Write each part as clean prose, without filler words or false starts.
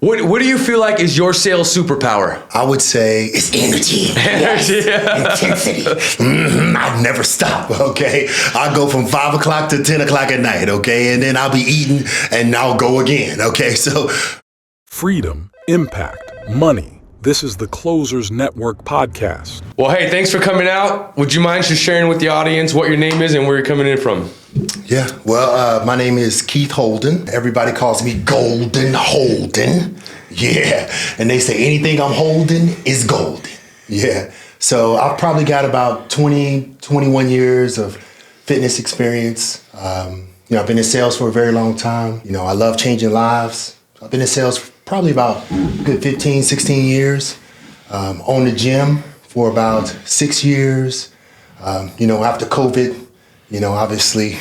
What do you feel like is your sales superpower? I would say it's energy. Yes. Intensity. I'll never stop, okay? I'll go from 5 o'clock to 10 o'clock at night, okay? And then I'll be eating and I'll go again, okay? So Freedom, impact, money. This is the Closers Network podcast. Well, hey, thanks for coming out. Would you mind just sharing with the audience what your name is and where you're coming in from? Yeah, well, my name is Keith Holden. Everybody calls me Golden Holden. Yeah, and they say anything I'm holding is golden. Yeah, so I've probably got about 21 years of fitness experience. I've been in sales for a very long time. I love changing lives. I've been in sales for probably about good 15, 16 years. Owned a gym for about 6 years. After COVID, obviously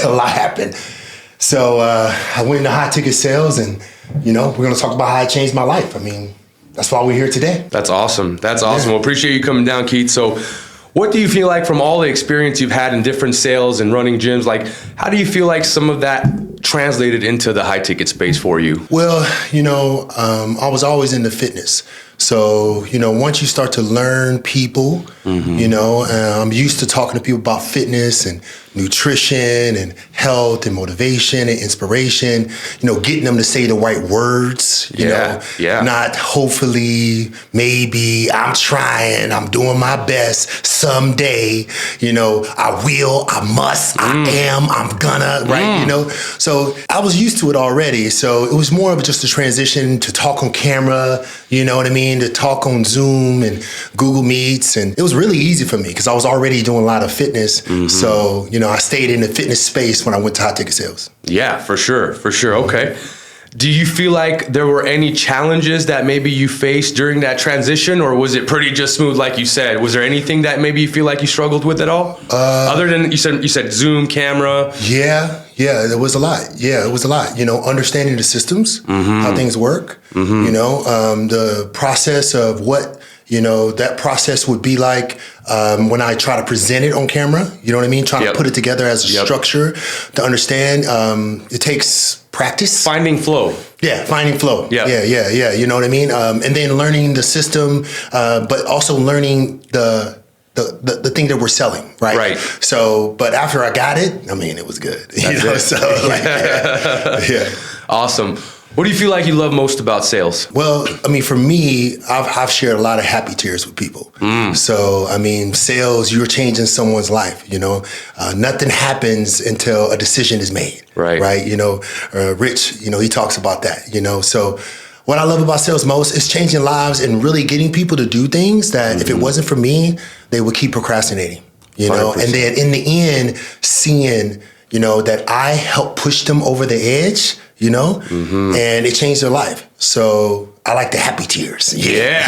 a lot happened. So I went into high ticket sales and, we're going to talk about how it changed my life. I mean, that's why we're here today. That's awesome. That's awesome. Well, appreciate you coming down, Keith. So what do you feel like from all the experience you've had in different sales and running gyms? Like, how do you feel like some of that translated into the high ticket space for you? Well, I was always into fitness. So, once you start to learn people, I'm used to talking to people about fitness and nutrition and health and motivation and inspiration, getting them to say the right words, not hopefully, maybe, I'm trying, I'm doing my best someday, I will, I must, I am, I'm gonna, right? So I was used to it already. So it was more of just a transition to talk on camera, you know what I mean? To talk on Zoom and Google Meets. And it was really easy for me because I was already doing a lot of fitness. So, I stayed in the fitness space when I went to high ticket sales. Yeah, for sure. Okay. Do you feel like there were any challenges that maybe you faced during that transition, or was it pretty just smooth like you said? Was there anything that maybe you feel like you struggled with at all? Other than you said Zoom, camera? Yeah, there was a lot. Yeah, it was a lot. Understanding the systems, how things work, the process of what that process would be like when I try to present it on camera. You know what I mean? Trying to put it together as a structure to understand. It takes practice. Finding flow. Yeah, finding flow. Yeah. You know what I mean? And then learning the system, but also learning the thing that we're selling, right? Right. So, but after I got it, I mean, it was good. Awesome. What do you feel like you love most about sales? Well, I mean, for me, I've shared a lot of happy tears with people. So, I mean, sales, you're changing someone's life, Nothing happens until a decision is made. Right. Rich, he talks about that, So what I love about sales most is changing lives and really getting people to do things that if it wasn't for me, they would keep procrastinating, 100%. And then in the end, seeing, that I helped push them over the edge, and it changed their life. So I like the happy tears. Yeah.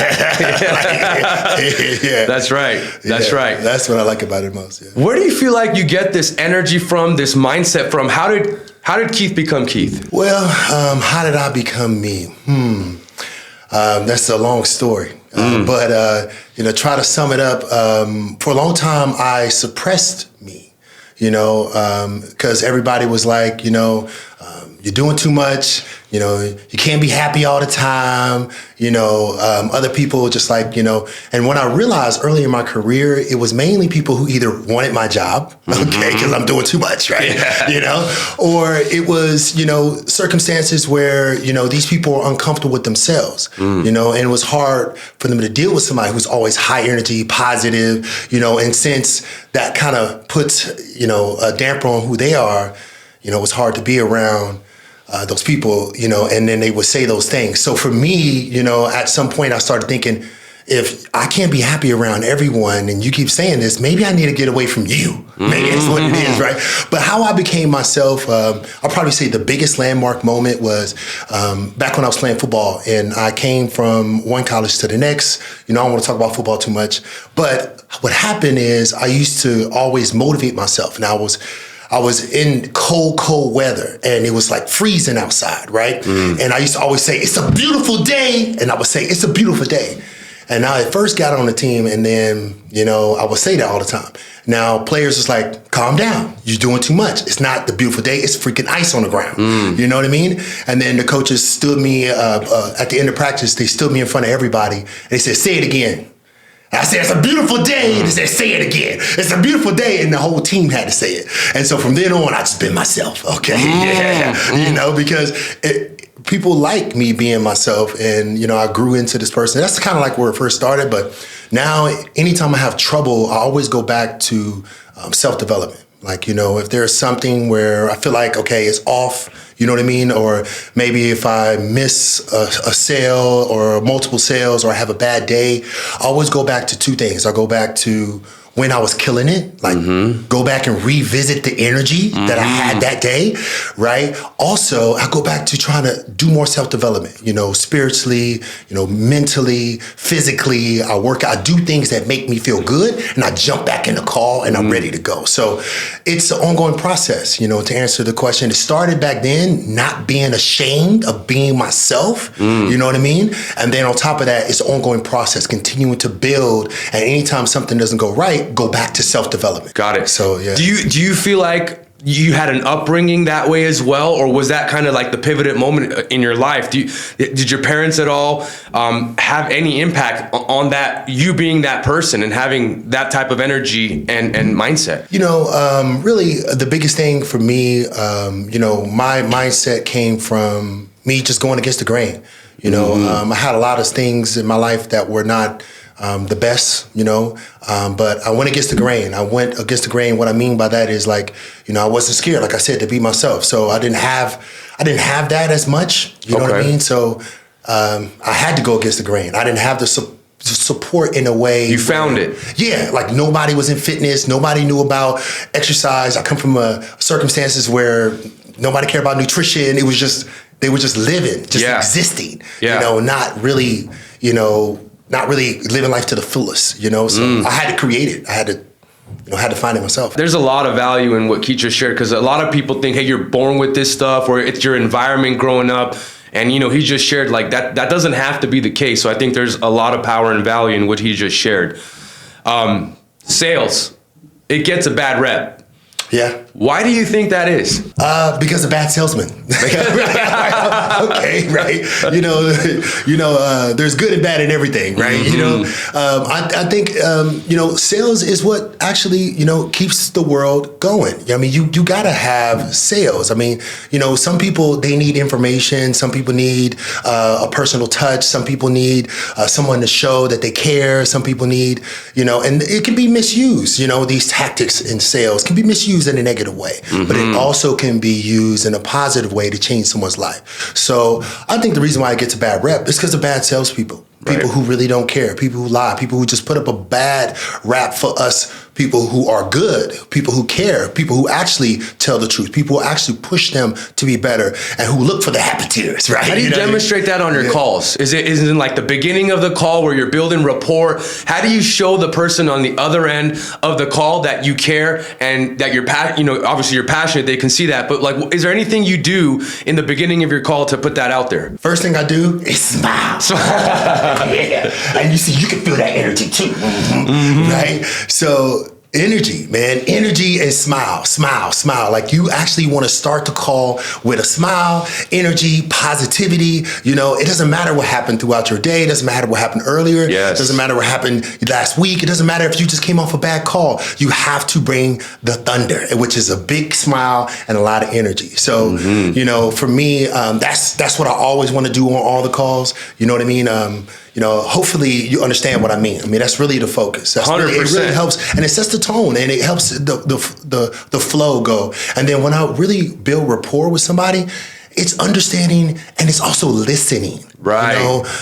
That's right. That's what I like about it most. Yeah. Where do you feel like you get this energy from, this mindset from? How did Keith become Keith? Well, how did I become me? That's a long story. But try to sum it up. For a long time, I suppressed me. Because everybody was like, you're doing too much, you can't be happy all the time, other people just like, and when I realized early in my career, it was mainly people who either wanted my job, okay, because I'm doing too much, right? Yeah. Or it was, circumstances where, these people are uncomfortable with themselves, and it was hard for them to deal with somebody who's always high energy, positive, and since that kind of puts, a damper on who they are, it was hard to be around those people, and then they would say those things. So for me, at some point I started thinking, if I can't be happy around everyone and you keep saying this, maybe I need to get away from you. Maybe that's what it is, right? But how I became myself, I'll probably say the biggest landmark moment was back when I was playing football and I came from one college to the next. I don't want to talk about football too much, but what happened is I used to always motivate myself, and I was in cold weather and it was like freezing outside, right? And I used to always say, it's a beautiful day. And I would say, it's a beautiful day. And now I first got on the team, and then, I would say that all the time. Now players is like, calm down. You're doing too much. It's not the beautiful day. It's freaking ice on the ground. You know what I mean? And then the coaches stood me at the end of practice. They stood me in front of everybody. And they said, say it again. And I said, it's a beautiful day. And they said, say it again. It's a beautiful day. And the whole team had to say it. And so from then on, I just been myself. Okay. Because people like me being myself, and I grew into this person. That's kind of like where it first started, but now anytime I have trouble, I always go back to self-development. Like, if there's something where I feel like, okay, it's off, you know what I mean? Or maybe if I miss a sale or multiple sales, or I have a bad day, I always go back to two things. I go back to when I was killing it, like go back and revisit the energy that I had that day, right? Also, I go back to trying to do more self-development, spiritually, mentally, physically. I do things that make me feel good, and I jump back in the call and I'm ready to go. So it's an ongoing process, to answer the question. It started back then, not being ashamed of being myself, you know what I mean? And then on top of that, it's an ongoing process, continuing to build. And anytime something doesn't go right, go back to self-development. Got it. So, yeah. Do you feel like you had an upbringing that way as well, or was that kind of like the pivotal moment in your life? Did your parents at all have any impact on that, you being that person and having that type of energy and mindset? Really the biggest thing for me, my mindset came from me just going against the grain. I had a lot of things in my life that were not the best, but I went against the grain. What I mean by that is like, I wasn't scared, like I said, to be myself. So I didn't have that as much, you know what I mean? So I had to go against the grain. I didn't have the support in a way. You found it. Yeah, like nobody was in fitness. Nobody knew about exercise. I come from circumstances where nobody cared about nutrition. It was just, they were just living, just existing, not really, not really living life to the fullest, So I had to create it. I had to find it myself. There's a lot of value in what Keith just shared, because a lot of people think, hey, you're born with this stuff, or it's your environment growing up. And, he just shared like that doesn't have to be the case. So I think there's a lot of power and value in what he just shared. Sales, it gets a bad rep. Yeah. Why do you think that is? Because of bad salesmen. Okay, right. There's good and bad in everything, right? I think sales is what actually keeps the world going. I mean, you gotta have sales. I mean, some people, they need information. Some people need a personal touch. Some people need someone to show that they care. Some people need, and it can be misused. These tactics in sales can be misused in a negative way, but it also can be used in a positive way to change someone's life. So I think the reason why it gets a bad rep is because of bad salespeople. People who really don't care, people who lie, people who just put up a bad rap for us, people who are good, people who care, people who actually tell the truth, people who actually push them to be better, and who look for the happy tears, right? How do you demonstrate that on your calls? Is it in like the beginning of the call where you're building rapport? How do you show the person on the other end of the call that you care and that you're obviously you're passionate, they can see that, but like, is there anything you do in the beginning of your call to put that out there? First thing I do is smile. Yeah, and you can feel that energy too, right? So energy, man, energy and smile. Like you actually want to start the call with a smile, energy, positivity. It doesn't matter what happened throughout your day. It doesn't matter what happened earlier. Yes. It doesn't matter what happened last week. It doesn't matter if you just came off a bad call. You have to bring the thunder, which is a big smile and a lot of energy. So, for me, that's what I always want to do on all the calls. You know what I mean? Hopefully you understand what I mean. I mean, that's really the focus. 100%. It really helps, and it sets the tone, and it helps the flow go. And then when I really build rapport with somebody, it's understanding and it's also listening. Right.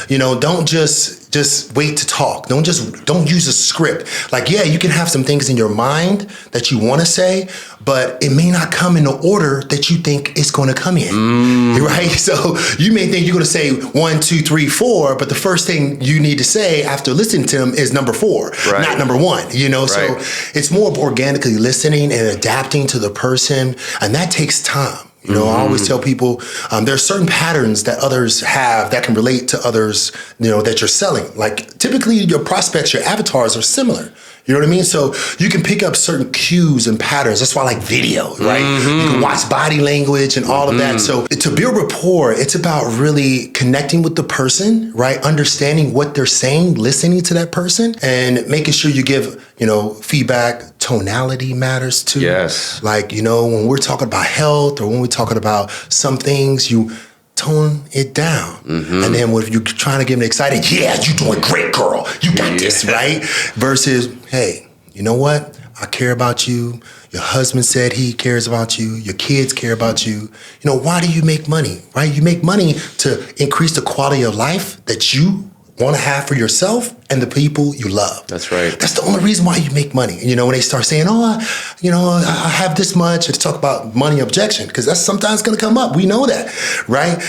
Don't just wait to talk. Don't use a script. Like, yeah, you can have some things in your mind that you want to say, but it may not come in the order that you think it's going to come in. Right? So you may think you're going to say 1, 2, 3, 4, but the first thing you need to say after listening to them is number 4, not number 1. Right. So it's more of organically listening and adapting to the person, and that takes time. You know, I always tell people there are certain patterns that others have that can relate to others, you know, that you're selling. Like typically your prospects, your avatars are similar. You know what I mean? So you can pick up certain cues and patterns. That's why I like video, right? You can watch body language and all of that. So to build rapport, it's about really connecting with the person, right? Understanding what they're saying, listening to that person, and making sure you give, you know, feedback. Tonality matters too. Yes. Like, you know, when we're talking about health or when we're talking about some things, you tone it down. And then when you're trying to get them excited, yeah, you're doing great, girl. You got this, right? Versus, hey, you know what? I care about you. Your husband said he cares about you. Your kids care about you. You know, why do you make money, right? You make money to increase the quality of life that you want to have for yourself and the people you love. That's right. That's the only reason why you make money. You know, when they start saying, oh, I have this much, and talk about money objection, because that's sometimes going to come up. We know that, right?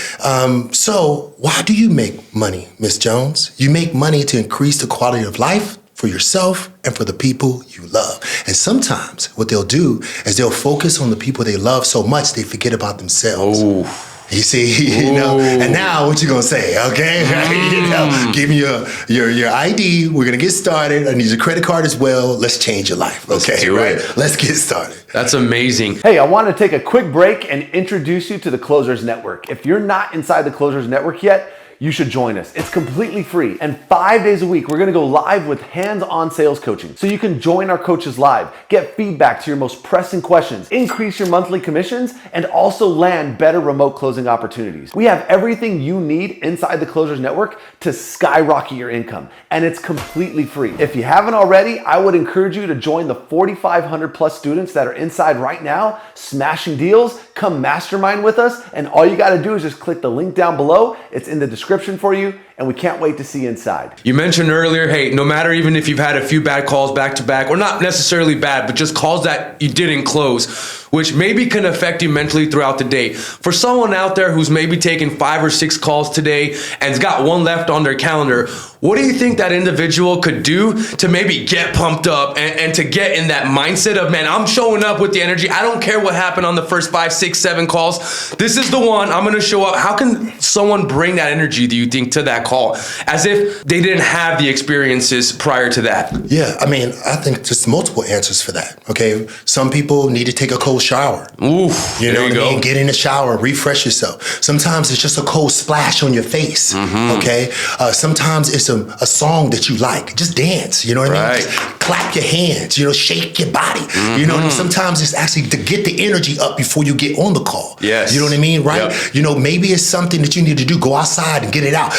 So why do you make money, Miss Jones? You make money to increase the quality of life for yourself and for the people you love. And sometimes what they'll do is they'll focus on the people they love so much they forget about themselves. Oh. You see, you know, and now what you gonna say, okay? Right? You know, give me your ID. We're gonna get started. I need your credit card as well. Let's change your life, okay? Let's do right? it. Let's get started. That's amazing. Hey, I want to take a quick break and introduce you to the Closers Network. If you're not inside the Closers Network yet, you should join us. It's completely free. And 5 days a week, we're gonna go live with hands-on sales coaching. So you can join our coaches live, get feedback to your most pressing questions, increase your monthly commissions, and also land better remote closing opportunities. We have everything you need inside the Closers Network to skyrocket your income. And it's completely free. If you haven't already, I would encourage you to join the 4,500 plus students that are inside right now, smashing deals. Come mastermind with us. And all you gotta do is just click the link down below. It's in the description for you, and we can't wait to see you inside. You mentioned earlier, hey, no matter even if you've had a few bad calls back to back, or not necessarily bad, but just calls that you didn't close, which maybe can affect you mentally throughout the day. For someone out there who's maybe taken 5 or 6 calls today and's got one left on their calendar, what do you think that individual could do to maybe get pumped up and to get in that mindset of, man, I'm showing up with the energy. I don't care what happened on the first 5, 6, 7 calls. This is the one. I'm going to show up. How can someone bring that energy, do you think, to that call as if they didn't have the experiences prior to that? Yeah, I mean, I think just multiple answers for that, okay? Some people need to take a cold shower. Oof, You know there what you I go. mean? Get in the shower, refresh yourself. Sometimes it's just a cold splash on your face, okay? Sometimes it's a song that you like. Just dance, you know what I mean? Right. Just clap your hands, you know, shake your body. You know what I mean? Sometimes it's actually to get the energy up before you get on the call. Yes. You know what I mean, right? Yep. You know, maybe it's something that you need to do. Go outside and get it out.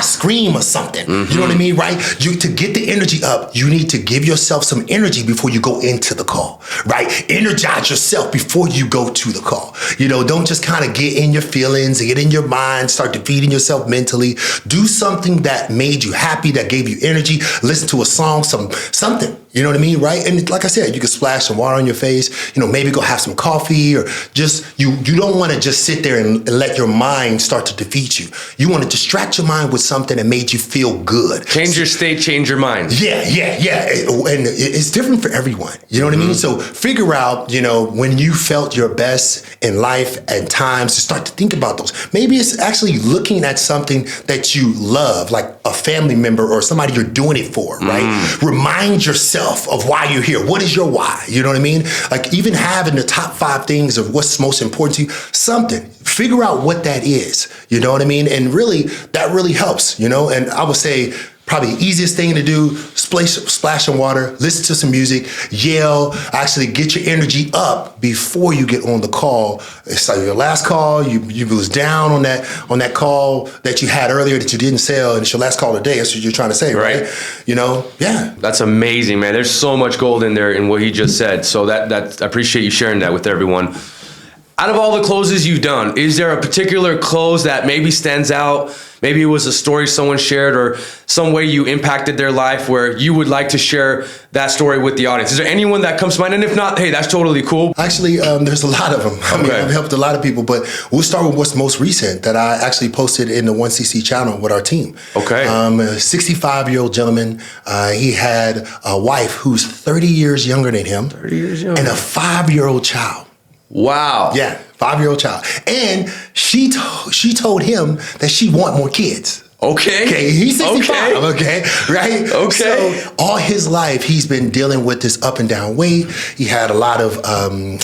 Scream or something. You know what I mean, right? To get the energy up, you need to give yourself some energy before you go into the call, right? Energize yourself before you go to the call. You know, don't just kind of get in your feelings and get in your mind, start defeating yourself mentally. Do something that made you happy, that gave you energy. Listen to a song, something. You know what I mean, right? And like I said, you can splash some water on your face, you know, maybe go have some coffee, or just, you don't want to just sit there and let your mind start to defeat you. You want to distract your mind with something that made you feel good. Change your state, change your mind. Yeah. And it's different for everyone. You know what I mean? So figure out, you know, when you felt your best in life and times, to start to think about those. Maybe it's actually looking at something that you love, like a family member or somebody you're doing it for, right? Remind yourself of why you're here. What is your why? You know what I mean? Like even having the top 5 things of what's most important to you, something. Figure out what that is. You know what I mean? And really, that really helps, you know? And I would say, probably the easiest thing to do, splash some water, listen to some music, yell, actually get your energy up before you get on the call. It's like your last call, you was down on that call that you had earlier that you didn't sell, and it's your last call today. That's what you're trying to say, right? You know, yeah. That's amazing, man. There's so much gold in there in what he just said. So that I appreciate you sharing that with everyone. Out of all the closes you've done, is there a particular close that maybe stands out? Maybe it was a story someone shared or some way you impacted their life where you would like to share that story with the audience. Is there anyone that comes to mind? And if not, hey, that's totally cool. Actually, there's a lot of them. I mean, Okay. I've helped a lot of people, but we'll start with what's most recent that I actually posted in the 1CC channel with our team. Okay. A 65-year-old gentleman. He had a wife who's 30 years younger than him. 30 years younger. And a 5-year-old child. Wow. Yeah, 5-year-old child. And she told him that she want more kids. Okay. Okay, he's 65, okay, right? Okay. So all his life, he's been dealing with this up and down weight. He had a lot of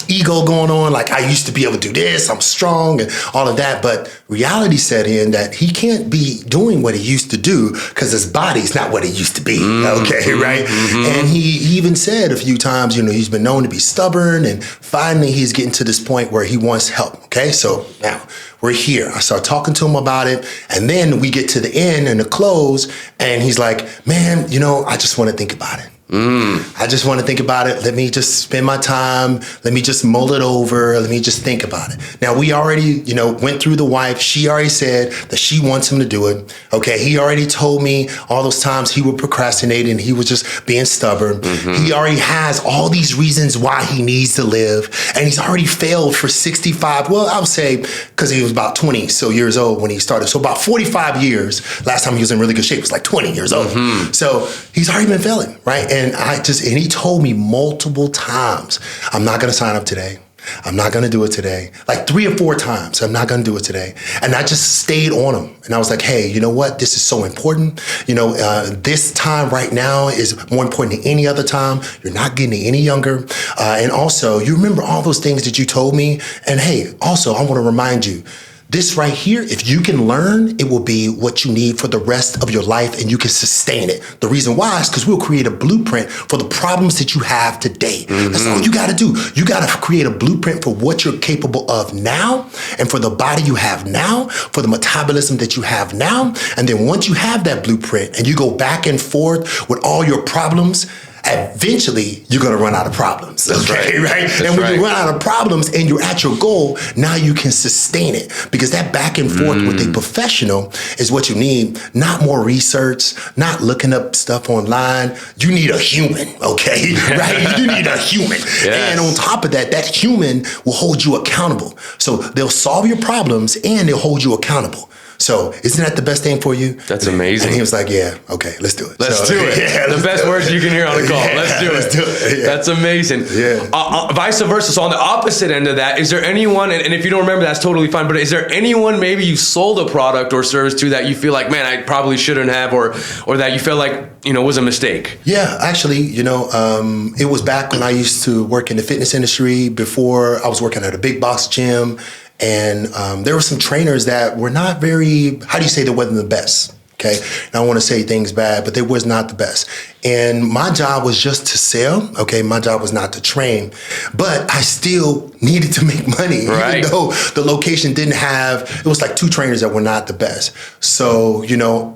ego going on, like, I used to be able to do this, I'm strong, and all of that. But reality set in that he can't be doing what he used to do because his body's not what it used to be, okay, right? And he even said a few times, he's been known to be stubborn, and finally he's getting to this point where he wants help, okay? So now, we're here. I start talking to him about it, and then we get to the end and the close, and he's like, man, I just want to think about it. I just want to think about it. Let me just spend my time. Let me just mull it over. Let me just think about it. Now, we already, went through the wife. She already said that she wants him to do it. Okay. He already told me all those times he would procrastinate and he was just being stubborn. He already has all these reasons why he needs to live. And he's already failed for 65. Well, I would say because he was about 20 years old when he started. So about 45 years. Last time he was in really good shape, it was like 20 years old. So he's already been failing, right? And he told me multiple times, I'm not going to sign up today. I'm not going to do it today. Like 3 or 4 times, I'm not going to do it today. And I just stayed on him. And I was like, hey, you know what? This is so important. This time right now is more important than any other time. You're not getting any younger. And also, you remember all those things that you told me. And hey, also, I want to remind you, this right here, if you can learn, it will be what you need for the rest of your life and you can sustain it. The reason why is because we'll create a blueprint for the problems that you have today. That's all you got to do. You got to create a blueprint for what you're capable of now and for the body you have now, for the metabolism that you have now. And then once you have that blueprint and you go back and forth with all your problems, eventually you're going to run out of problems. That's okay, right? That's and when right. you run out of problems and you're at your goal, now you can sustain it because that back and forth with a professional is what you need. Not more research, not looking up stuff online. You need a human, okay? Right? You need a human. Yes. And on top of that, that human will hold you accountable. So they'll solve your problems and they'll hold you accountable. So isn't that the best thing for you? That's amazing. And he was like, yeah, okay, let's do it. Let's So, do it. yeah, The let's best do it. words you can hear on a call. Yeah, Let's do it. let's do it. Yeah. That's amazing. Yeah. Vice versa. So on the opposite end of that, is there anyone, and if you don't remember, that's totally fine, but is there anyone maybe you sold a product or service to that you feel like, man, I probably shouldn't have, or that you felt like, was a mistake? Yeah, actually, it was back when I used to work in the fitness industry before I was working at a big box gym. And there were some trainers that were not very, how do you say, they wasn't the best, okay? And I don't want to say things bad, but they was not the best. And my job was just to sell, okay? My job was not to train, but I still needed to make money, Right. even though the location didn't have, it was like 2 trainers that were not the best. So,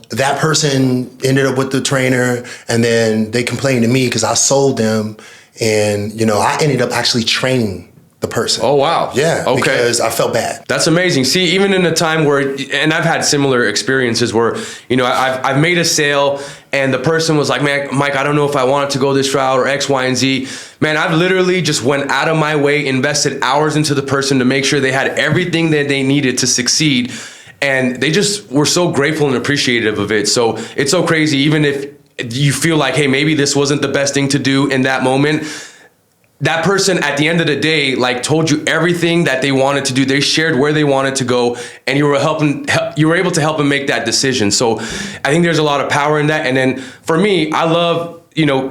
that person ended up with the trainer and then they complained to me because I sold them and, I ended up actually training the person. Oh, wow. Yeah, Okay. because I felt bad. That's amazing. See, even in a time where, and I've had similar experiences where, I've made a sale and the person was like, man, Mike, I don't know if I wanted to go this route or X, Y, and Z. Man, I've literally just went out of my way, invested hours into the person to make sure they had everything that they needed to succeed. And they just were so grateful and appreciative of it. So it's so crazy, even if you feel like, hey, maybe this wasn't the best thing to do in that moment, that person at the end of the day, told you everything that they wanted to do. They shared where they wanted to go and you were able to help them make that decision. So I think there's a lot of power in that. And then for me, I love,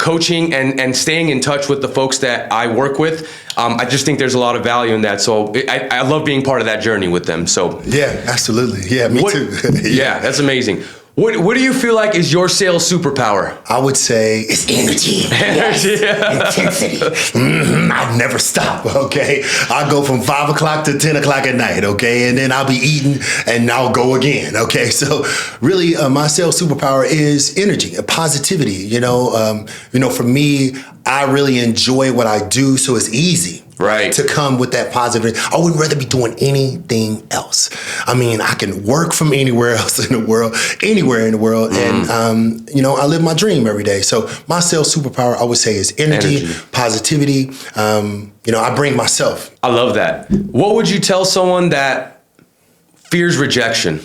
coaching and staying in touch with the folks that I work with. I just think there's a lot of value in that. So I love being part of that journey with them. So Yeah, absolutely. Yeah, me too. Yeah, that's amazing. What do you feel like is your sales superpower? I would say it's energy. Yes. Intensity. I'll never stop, okay? I'll go from 5 o'clock to 10 o'clock at night, okay? And then I'll be eating and I'll go again, okay? So really, my sales superpower is energy, positivity. For me, I really enjoy what I do, so it's easy. Right. To come with that positive. I would rather be doing anything else. I mean, I can work from anywhere else in the world, anywhere in the world. And, I live my dream every day. So my sales superpower, I would say, is energy. Positivity. I bring myself. I love that. What would you tell someone that fears rejection?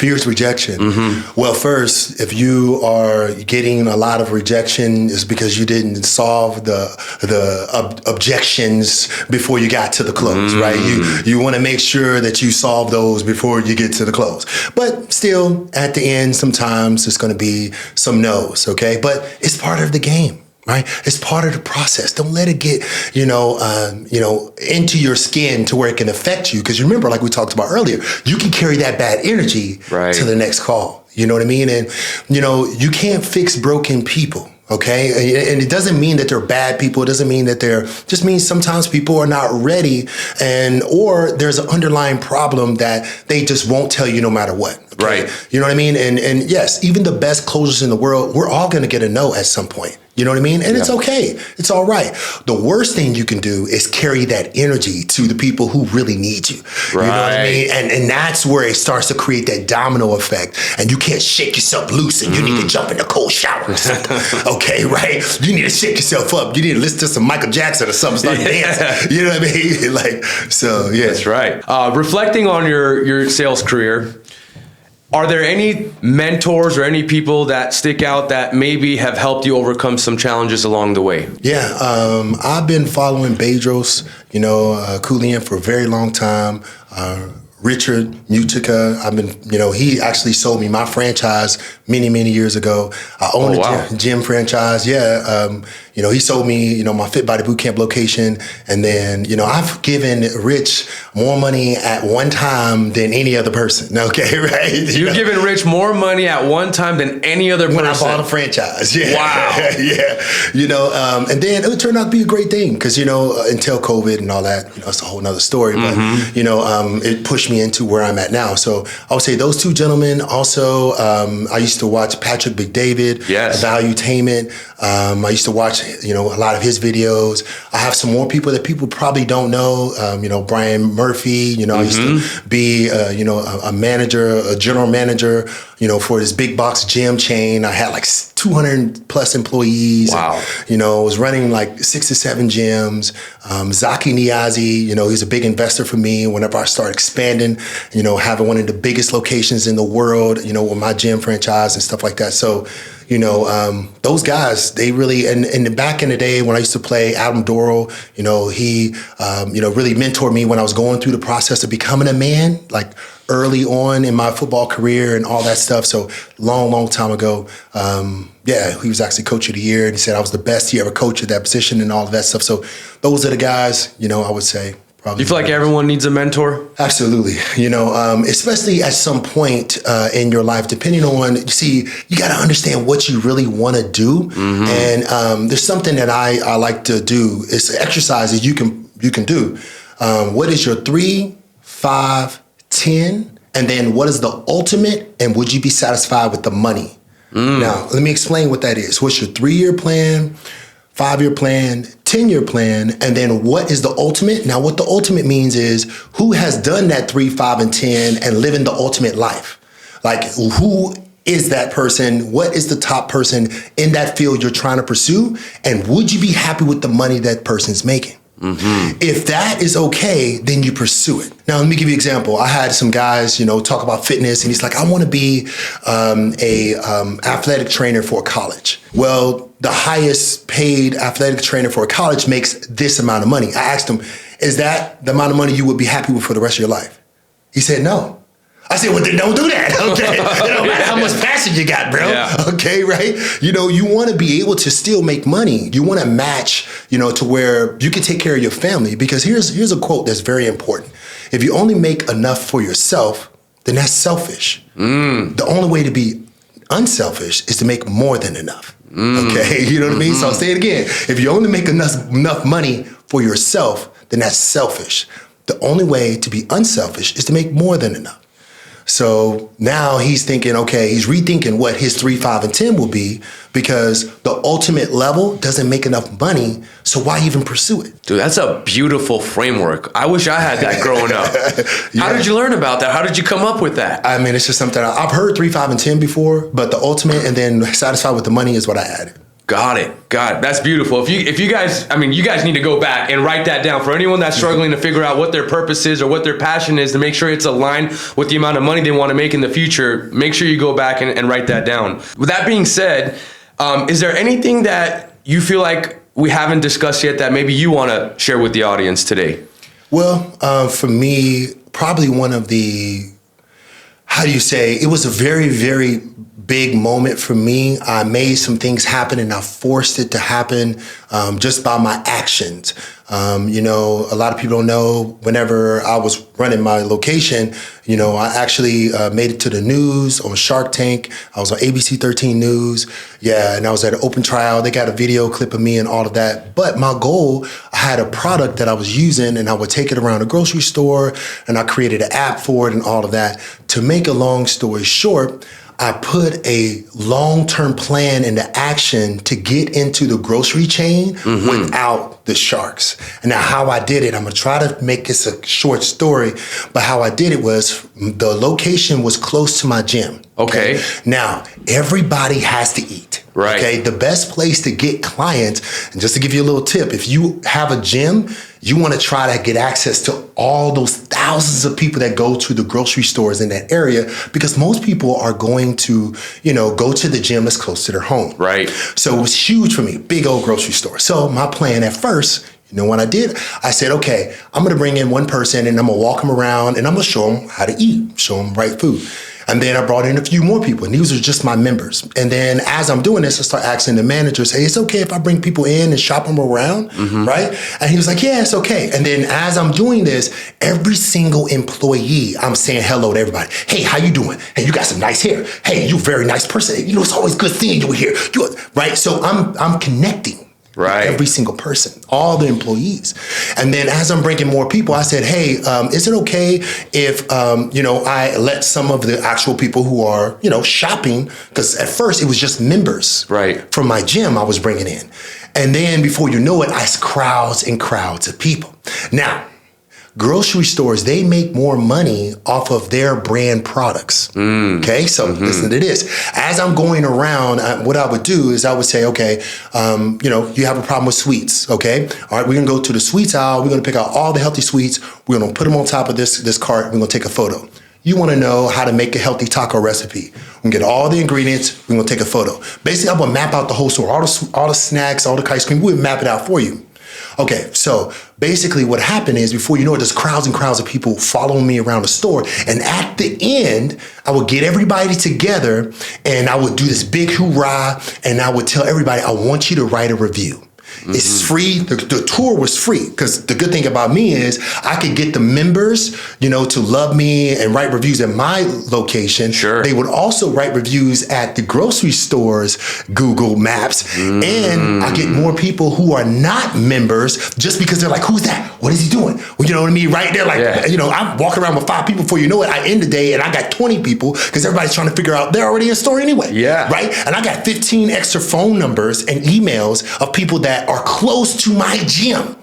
Fears rejection. Well, first, if you are getting a lot of rejection, it's because you didn't solve the objections before you got to the close, right? You want to make sure that you solve those before you get to the close. But still, at the end, sometimes it's going to be some no's, okay? But it's part of the game. Right, it's part of the process. Don't let it get, into your skin to where it can affect you. Because remember, like we talked about earlier, you can carry that bad energy to the next call. You know what I mean? And you can't fix broken people. Okay, and it doesn't mean that they're bad people. It doesn't mean that just means sometimes people are not ready, or there's an underlying problem that they just won't tell you no matter what. Okay? Right. You know what I mean? And yes, even the best closers in the world, we're all going to get a no at some point. You know what I mean? And it's okay. It's all right. The worst thing you can do is carry that energy to the people who really need you. Right. You know what I mean? And that's where it starts to create that domino effect. And you can't shake yourself loose and you need to jump in a cold shower or something. Okay, right? You need to shake yourself up. You need to listen to some Michael Jackson or something, start dancing. You know what I mean? Yeah. That's right. Reflecting on your sales career, are there any mentors or any people that stick out that maybe have helped you overcome some challenges along the way? Yeah, I've been following Bedros, Keuilian for a very long time. Richard Mutica, he actually sold me my franchise many, many years ago. I own a gym franchise. Yeah. He sold me, my Fit Body Bootcamp location. And then, I've given Rich more money at one time than any other person. Okay, right? You've given Rich more money at one time than any other person? When I bought a franchise. Yeah. Wow. Yeah. And then it turned out to be a great thing because, until COVID and all that, it's a whole nother story. But, it pushed me into where I'm at now. So I would say those two gentlemen. Also, I used to watch Patrick BcDavid, yes, Valuetainment. I used to watch, a lot of his videos. I have some more people that people probably don't know. Brian Murphy. I used to be, a manager, a general manager, for this big box gym chain. I had like 200 plus employees. Wow. And, was running like 6 to 7 gyms. Zaki Niazi, he's a big investor for me whenever I start expanding, having one of the biggest locations in the world, with my gym franchise and stuff like that. So, those guys, they really, and back in the day when I used to play, Adam Dorrell, he, really mentored me when I was going through the process of becoming a man, like early on in my football career and all that stuff. So long time ago, he was actually coach of the year, and he said I was the best he ever coached at that position and all of that stuff. So those are the guys, I would say. Do you feel like everyone needs a mentor? Absolutely. Especially at some point in your life, depending on, you got to understand what you really want to do. And there's something that I like to do. It's exercises you can do. What is your 3, 5, 10? And then what is the ultimate? And would you be satisfied with the money? Now, let me explain what that is. What's your 3-year plan? 5-year plan, 10-year plan, and then what is the ultimate? Now, what the ultimate means is who has done that 3, 5, and 10 and living the ultimate life? Like, who is that person? What is the top person in that field you're trying to pursue? And would you be happy with the money that person's making? If that is okay, then you pursue it. Now, let me give you an example. I had some guys, talk about fitness, and he's like, I want to be a athletic trainer for a college. Well, the highest paid athletic trainer for a college makes this amount of money. I asked him, is that the amount of money you would be happy with for the rest of your life? He said, no. I said, well, then don't do that, okay? It don't matter how much passion you got, bro, okay, right? You want to be able to still make money. You want to match, to where you can take care of your family. Because here's a quote that's very important. If you only make enough for yourself, then that's selfish. The only way to be unselfish is to make more than enough, okay? You know what I mean? So I'll say it again. If you only make enough money for yourself, then that's selfish. The only way to be unselfish is to make more than enough. So now he's thinking, okay, he's rethinking what his 3, 5, and 10 will be because the ultimate level doesn't make enough money. So why even pursue it? Dude, that's a beautiful framework. I wish I had that growing up. How did you learn about that? How did you come up with that? I mean, it's just something I've heard 3, 5, and 10 before, but the ultimate and then satisfied with the money is what I added. Got it. That's beautiful. If you guys, I mean, you guys need to go back and write that down for anyone that's struggling to figure out what their purpose is or what their passion is, to make sure it's aligned with the amount of money they want to make in the future. Make sure you go back and write that down. With that being said, is there anything that you feel like we haven't discussed yet that maybe you want to share with the audience today? Well, for me, probably one of the, how do you say, it was a very, very big moment for me. I made some things happen and I forced it to happen just by my actions. You know, a lot of people don't know, whenever I was running my location, you know, I actually made it to the news on Shark Tank. I was on ABC 13 News. Yeah, and I was at an open trial. They got a video clip of me and all of that. But my goal, I had a product that I was using and I would take it around a grocery store and I created an app for it and all of that. To make a long story short, I put a long-term plan into action to get into the grocery chain without the sharks. And now how I did it, I'm gonna try to make this a short story, but how I did it was the location was close to my gym. Okay. Now, everybody has to eat. Right. Okay. The best place to get clients, and just to give you a little tip, if you have a gym, you want to try to get access to all those thousands of people that go to the grocery stores in that area, because most people are going to, you know, go to the gym that's close to their home. Right. So it was huge for me, big old grocery store. So my plan at first, you know what I did? I said, okay, I'm going to bring in one person and I'm going to walk them around and I'm going to show them how to eat, show them right food. And then I brought in a few more people, and these are just my members. And then as I'm doing this, I start asking the managers, hey, it's okay if I bring people in and shop them around, right? And he was like, yeah, it's okay. And then as I'm doing this, every single employee, I'm saying hello to everybody. Hey, how you doing? Hey, you got some nice hair. Hey, you a very nice person. You know, it's always good seeing you here. Right? So I'm connecting. Right. Every single person, all the employees. And then as I'm bringing more people, I said, hey, is it okay if, you know, I let some of the actual people who are, you know, shopping, because at first it was just members from my gym I was bringing in. And then before you know it, I crowds and crowds of people. Now, grocery stores, they make more money off of their brand products. Okay, so listen to this. As I'm going around, what I would do is I would say, okay, you know, you have a problem with sweets, okay? All right, we're gonna go to the sweets aisle. We're gonna pick out all the healthy sweets. We're gonna put them on top of this cart. We're gonna take a photo. You wanna know how to make a healthy taco recipe. We're gonna get all the ingredients. We're gonna take a photo. Basically, I'm gonna map out the whole store, all the snacks, all the ice cream. We'll map it out for you. Okay, so basically what happened is, before you know it, there's crowds and crowds of people following me around the store. And at the end, I would get everybody together and I would do this big hoorah, and I would tell everybody, I want you to write a review. It's free. The tour was free, because the good thing about me is I could get the members, you know, to love me and write reviews at my location. Sure. They would also write reviews at the grocery stores, Google Maps, and I get more people who are not members just because they're like, who's that? What is he doing? Well, you know what I mean? Right there, like, you know, I'm walking around with 5 people. Before you know it, I end the day and I got 20 people, because everybody's trying to figure out, they're already in store anyway. Yeah. Right? And I got 15 extra phone numbers and emails of people that are close to my gym.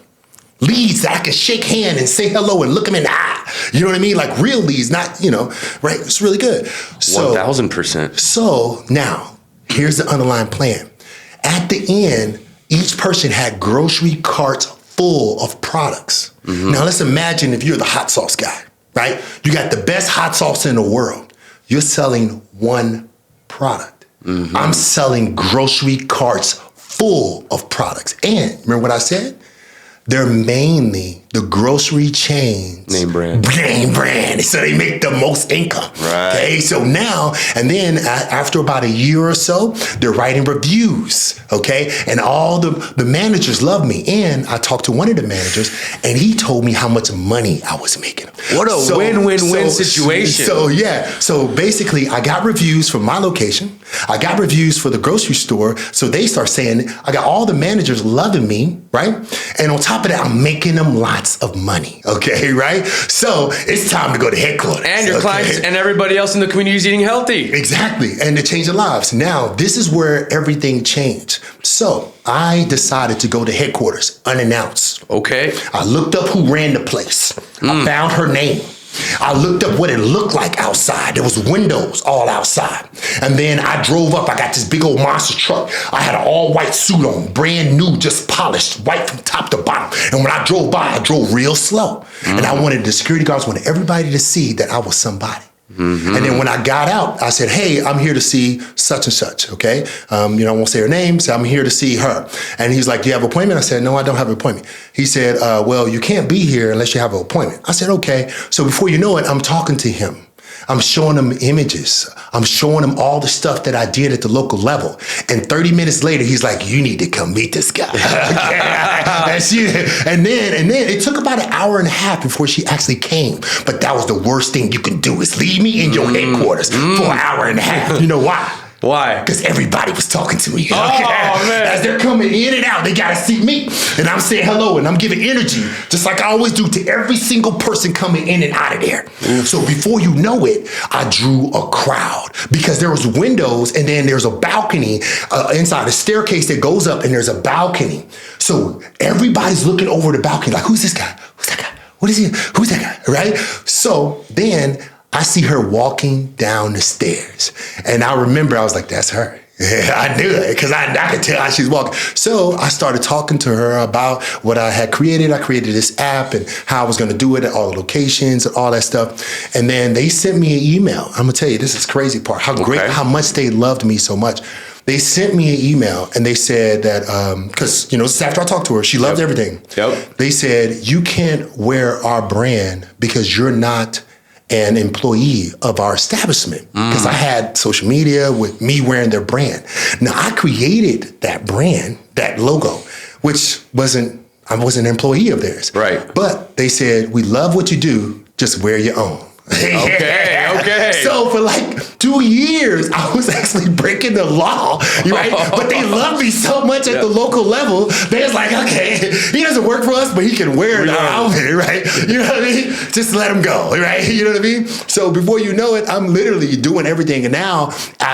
Leads that I can shake hand and say hello and look them in the eye. You know what I mean? Like real leads, not, you know, right? It's really good. So 1000%. So now, here's the underlying plan. At the end, each person had grocery carts full of products. Now let's imagine if you're the hot sauce guy, right? You got the best hot sauce in the world. You're selling one product. I'm selling grocery carts full of products. And remember what I said? They're mainly the grocery chains. Name brand. Name brand. So they make the most income. Right. Okay, so now, and then after about a year or so, they're writing reviews, okay? And all the managers love me. And I talked to one of the managers, and he told me how much money I was making. What a win-win-win situation. So yeah, so basically I got reviews for my location. I got reviews for the grocery store. So they start saying, I got all the managers loving me, right? And on top of that, I'm making them lots of money, okay, right? So it's time to go to headquarters. And your clients and everybody else in the community is eating healthy. Exactly, and to change their lives. Now, this is where everything changed. So I decided to go to headquarters unannounced. Okay. I looked up who ran the place. I found her name. I looked up what it looked like outside. There was windows all outside. And then I drove up. I got this big old monster truck. I had an all white suit on, brand new, just polished, white from top to bottom. And when I drove by, I drove real slow. And I wanted the security guards, wanted everybody to see that I was somebody. And then when I got out, I said, hey, I'm here to see such and such, okay? I won't say her name, so I'm here to see her. And he's like, do you have an appointment? I said, no, I don't have an appointment. He said, well, you can't be here unless you have an appointment. I said, okay. So before you know it, I'm talking to him. I'm showing him images. I'm showing him all the stuff that I did at the local level. And 30 minutes later, he's like, you need to come meet this guy. and then it took about an hour and a half before she actually came. But that was the worst thing you can do, is leave me in your headquarters for an hour and a half. You know why? Why? Because everybody was talking to me. Oh, man. As they're coming in and out, they got to see me. And I'm saying hello, and I'm giving energy, just like I always do, to every single person coming in and out of there. So before you know it, I drew a crowd, because there was windows, and then there's a balcony inside, a staircase that goes up, and there's a balcony. So everybody's looking over the balcony like, who's this guy? Who's that guy? What is he? Who's that guy? Right? So then I see her walking down the stairs. And I remember, I was like, that's her. I knew it, because I could tell how she's walking. So I started talking to her about what I had created. I created this app and how I was going to do it at all the locations and all that stuff. And then they sent me an email. I'm going to tell you, this is the crazy part, how much they loved me so much. They sent me an email, and they said that, because, this is after I talked to her, she loved everything. Yep. They said, you can't wear our brand because you're not an employee of our establishment, because I had social media with me wearing their brand. Now, I created that brand, that logo, which I wasn't an employee of theirs. Right. But they said, we love what you do, just wear your own. Okay. So for like 2 years, I was actually breaking the law, right? But they loved me so much at the local level, they was like, okay, he doesn't work for us, but he can wear our outfit, right? You know what I mean? Just let him go, right? You know what I mean? So before you know it, I'm literally doing everything. And now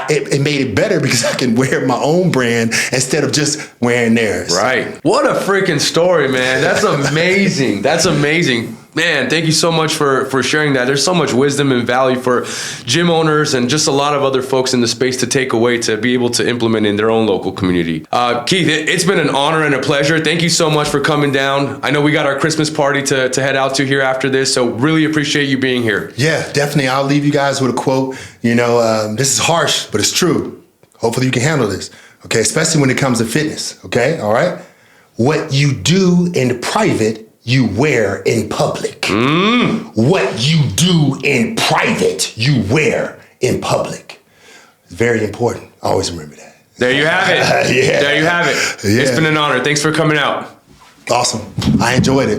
it made it better, because I can wear my own brand instead of just wearing theirs. Right. What a freaking story, man. That's amazing. That's amazing. Man, thank you so much for sharing that. There's so much wisdom and value for gym owners and just a lot of other folks in the space to take away to be able to implement in their own local community. Keith, it's been an honor and a pleasure. Thank you so much for coming down. I know we got our Christmas party to head out to here after this, so really appreciate you being here. Yeah, definitely. I'll leave you guys with a quote. This is harsh, but it's true. Hopefully you can handle this, okay? Especially when it comes to fitness, okay? All right? What you do in private, you wear in public. What you do in private, you wear in public. It's very important. Always remember that. There you have it. Yeah. There you have it. Yeah. It's been an honor. Thanks for coming out. Awesome. I enjoyed it.